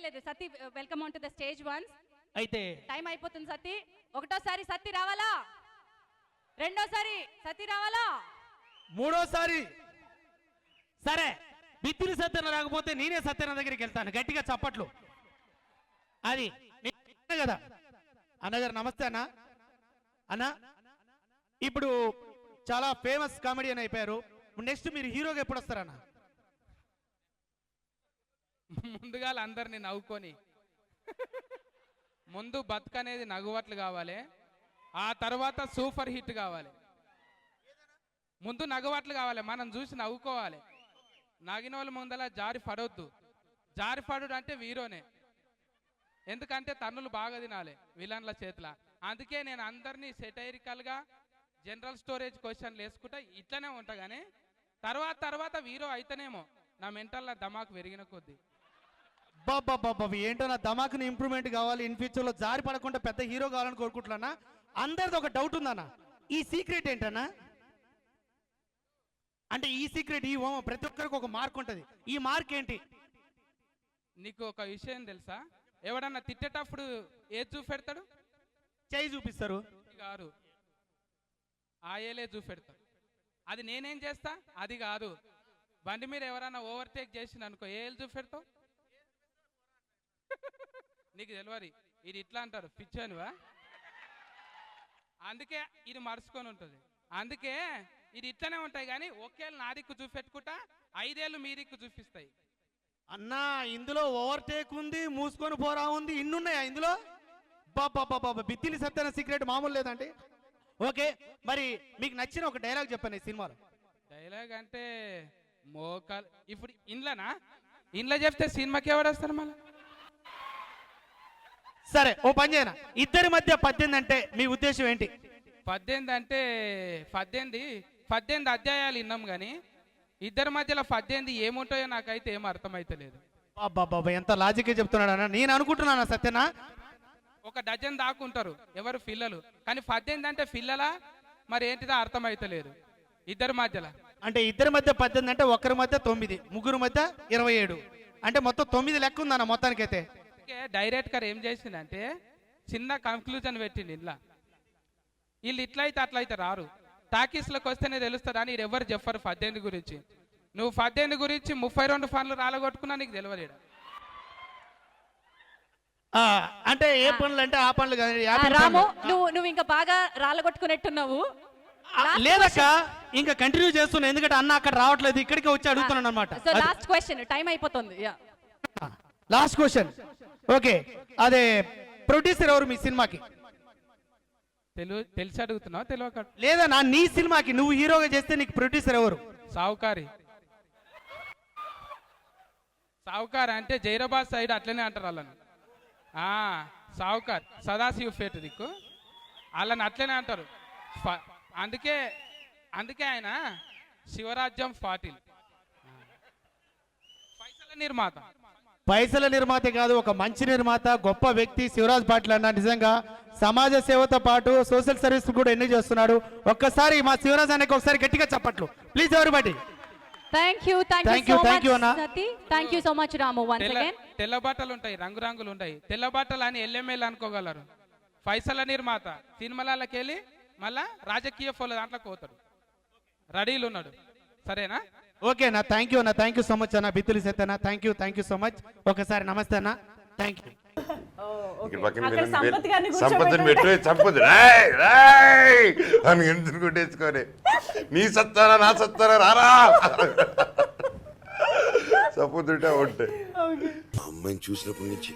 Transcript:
లేదు Sati welcome on to the stage once. అయితే time అయిపోతుంది సతీ. ఒకటోసారి సతీ రావాలా, రెండోసారి సతీ రావాలా, మూడోసారి సరే బిత్తిరి సత్యన రాకపోతే నేనే సత్యన దగ్గరికి వెళ్తాను. గట్టిగా చప్పట్లు. అది కదా అన్నగారు. నమస్తే అన్న. అన్న ఇప్పుడు చాలా ఫేమస్ కామెడియన్ అయిపోయారు. నెక్స్ట్ మీరు హీరోగా ఎప్పుడు వస్తారన్న? ముందుగా అందరినీ నవ్వుకొని ముందు బతుకనేది నవ్వట్లు కావాలి, ఆ తర్వాత సూపర్ హిట్ కావాలి. ముందు నవ్వట్లు కావాలి, మనం చూసి నవ్వుకోవాలి. నగిన వాళ్ళ ముందల జారి పడవద్దు. జారి పడుడు అంటే వీరోనే, ఎందుకంటే తన్నులు బాగా తినాలి విలన్ల చేతుల. అందుకే నేను అందరినీ సెటైరికల్గా జనరల్ స్టోరేజ్ క్వశ్చన్లు వేసుకుంటా ఇట్లనే ఉంటా. కానీ తర్వాత వీరో అయితేనేమో నా మెంటల్లో ధమాకు పెరిగిన కొద్దీ. బాబా ఏంటో నా ధమాకుని ఇంప్రూవ్మెంట్ కావాలి. ఇన్ ఫ్యూచర్ లో జారి పడకుండా పెద్ద హీరో కావాలని కోరుకుంటున్నా. అందరిది ఒక డౌట్ ఉందన్న, ఈ సీక్రెట్ ఏంటన్నా? అంటే ఈ సీక్రెట్ ఈ ఓమ ప్రతి ఒక్కరికి ఒక మార్క్ ఉంటుంది. ఈ మార్క్ ఏంటి? నీకు ఒక విషయం తెలుసా? ఎవడన్నా తిట్టేటప్పుడు ఏది చూపెడతాడు? చేయి చూపిస్తారు కాదు, ఆయేలే చూపెడతాడు. అది నేనేం చేస్తా? అది కాదు. బండి మీద ఎవరన్నా ఓవర్టేక్ చేసిన అనుకో, ఏళ్ళు చూపెడతావు? నీకు తెలియదు. ఇది ఇట్లా అంటారు, పిచ్చానువా. అందుకే ఇది మరుచుకొని ఉంటుంది. అందుకే ఇది ఇట్లనే ఉంటాయి. కానీ ఒకేళ్ళు నా దిక్కు చూపెట్టుకుంటా, 5 ఏళ్ళు మీ దిక్కు చూపిస్తాయి. అన్నా ఇందులో ఓవర్టేక్ ఉంది, మూసుకొని పోరా ఉంది, ఇన్నున్నాయా ఇందులో? బాబా బిత్తిలి సత్యన సీక్రెట్ మామూలు లేదండి. ఓకే, మరి మీకు నచ్చిన ఒక డైలాగ్ చెప్పండి ఈ సినిమాలో. డైలాగ్ అంటే మోకాలు. ఇప్పుడు ఇంట్లో చెప్తే సినిమాకి ఎవరు వస్తారు మళ్ళీ? సరే ఓ పని చేయనా, ఇద్దరి మధ్య 18 అంటే మీ ఉద్దేశం ఏంటి? 18 అంటే 18 అధ్యాయాలు విన్నాం. కానీ ఇద్దరి మధ్యలో 18 ఏముంటాయో నాకైతే ఏం అర్థమైతలేదు. బాబా ఎంత లాజిక్గా చెప్తున్నాడు అన్న. నేను అనుకుంటున్నాను సత్యనా ఒక డజన్ దాక్కుంటారు ఎవరు పిల్లలు. కానీ 18 అంటే పిల్లలా మరి ఏంటిదో అర్థమైతలేదు ఇద్దరి మధ్యలో. అంటే ఇద్దరి మధ్య 18 అంటే ఒకరి మధ్య 9, ముగ్గురు మధ్య 27, అంటే మొత్తం 9 లెక్క ఉందన్న మొత్తానికైతే. డైరెక్టర్ ఏం చేసిందంటే చిన్న కంక్లూజన్ పెట్టింది. ఇంట్లో వీళ్ళు ఇట్లయితే అట్లయితే రారు, టాకీస్లోకి వస్తేనే తెలుస్తుంది అని ఎవరు చెప్పరు 18 గురించి. నువ్వు 18 గురించి 32 ఫన్లు రాలగొట్టుకున్నా నీకు తెలియదు. అంటే ఏ పనులు అంటే ఆ పనులు రాము, నువ్వు ఇంకా బాగా రాలగొట్టుకున్నట్టున్నావు. లేదక్క, ఇంకా కంటిన్యూ చేస్తున్నా, ఎందుకంటే అన్న అక్కడ రావట్లేదు, ఇక్కడికి వచ్చి అడుగుతున్నాను అనమాట. లాస్ట్ క్వశ్చన్, టైం అయిపోతుంది. Last question. ఓకే, అదే ప్రొడ్యూసర్ ఎవరు మీ సినిమాకి? తెలిసి అడుగుతున్నావు తెలియక? లేదా నీ సినిమాకి నువ్వు హీరోగా చేస్తే నీకు ప్రొడ్యూసర్ ఎవరు? సావుకారి అంటే జైరాబాద్ సైడ్ అట్లనే అంటారు వాళ్ళని. సావుకార్ సదాశివ ఫేట్ దిక్కు వాళ్ళని అట్లనే అంటారు. అందుకే ఆయన శివరాజ్యం పాటిల్. పైసల నిర్మాత కాదు, ఒక మంచి నిర్మాత, గొప్ప వ్యక్తి శివరాజ్ పాటిల్ అన్న. నిజంగా సమాజ సేవతో పాటు సోషల్ సర్వీస్ కూడా ఎన్ని చేస్తున్నాడు. ఒక్కసారి మా శివరాజ్ అన్నకి ఒకసారి గట్టిగా చప్పట్లు please everybody. Thank you so much Ramu. Once again తెల్ల బట్టలు ఉంటాయి, రంగురంగులు ఉంటాయి. తెల్ల బట్టలు అని ఎల్ఎంఎల్ అనుకోగలరు. పైసల నిర్మాత సినిమాలకి వెళ్ళి మళ్ళా రాజకీయ ఫోన్ల దాంట్లోకి పోతాడు. రెడీలు ఉన్నాడు. సరేనా? ఓకే అన్న, థ్యాంక్ యూ సో మచ్ అన్న. బిత్తులి సత్యన థ్యాంక్ యూ సో మచ్. ఒకసారి నమస్తే అన్న. Thank you. సంపదని పెట్టి సంపద అని ఎందుకు కొట్టేసుకోరే. నీ సత్తారా నా సత్తారా రారా సంపద ఉంటే అమ్మాయిని చూసినప్పటి నుంచి